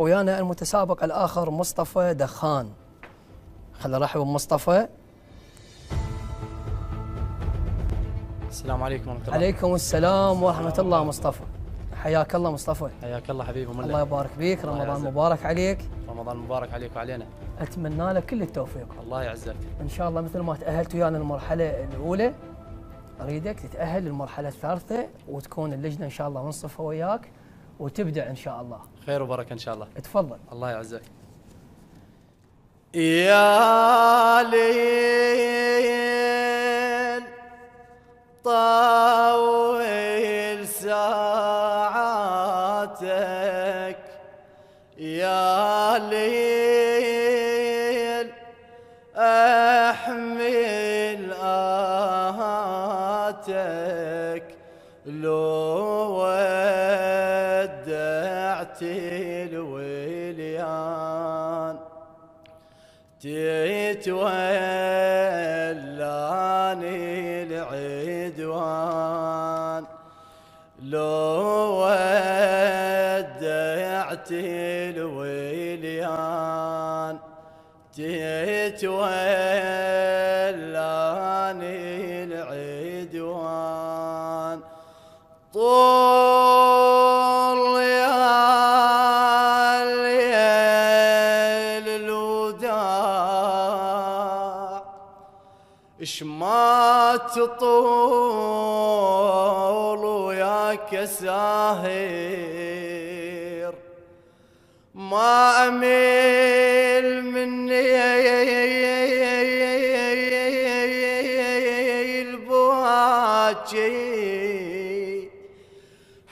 ويانا المتسابق الآخر مصطفى دخان. خلينا نرحب بمصطفى. السلام عليكم ورحمة الله. عليكم السلام ورحمة الله. مصطفى حياك الله. مصطفى حياك الله حبيبي. الله يبارك بيك. رمضان مبارك عليك. رمضان مبارك عليك وعلينا. أتمنى لك كل التوفيق. الله يعزك. إن شاء الله مثل ما تأهلت ويانا المرحلة الأولى أريدك تتأهل للمرحلة الثالثة وتكون اللجنة إن شاء الله منصفة وياك وتبدع إن شاء الله. خير وبركة إن شاء الله. تفضل. الله يعزك. يا ليل طول ساعاتك، يا ليل احمل آهاتك، لو ودعت الوليان تتولاني العدوان، لو ودعت الوليان تتولاني العدوان. طول يا الليل الوداع، اش ما تطول وياك ساهر، ما اميل مني البواجي،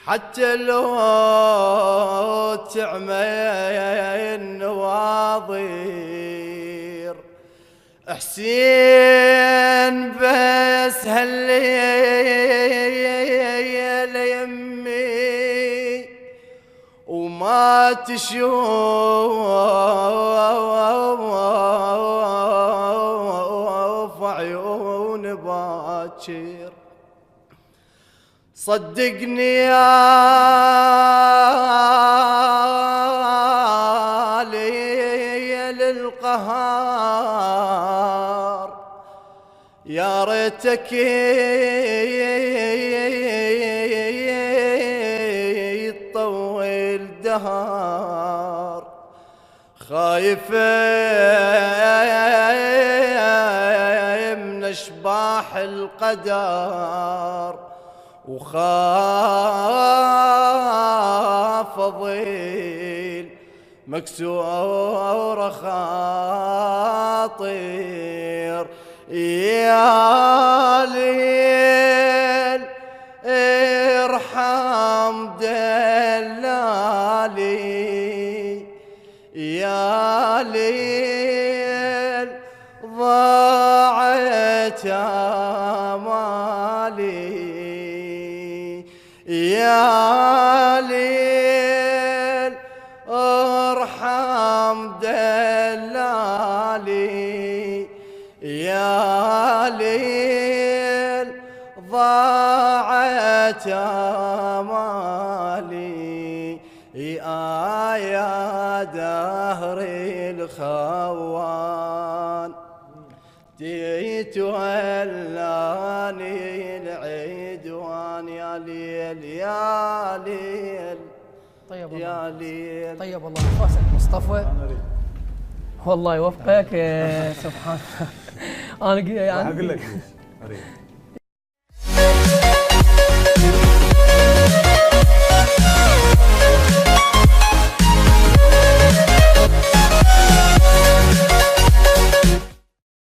حتى لو تعمى النواظر. حسين بس هالليل يمي وما تشوف عيون باكر. صدقني يا ليل القهار، يا ريتك يطول دهار. خايفة من اشباح القدر، وخاف اضل مكسور خاطر. يا ليل ارحم دلالي، يا ليل ضاعت آمالي، يا ليل ارحم دلالي، يا ليل ضاعت آمالي. يا دهر الخوان تتولاني العدوان، يا ليل يا ليل طيب يا ليل. طيب الله نفسك مصطفى. والله يوفقك. سبحان الله. انا يعني اقول لك اريد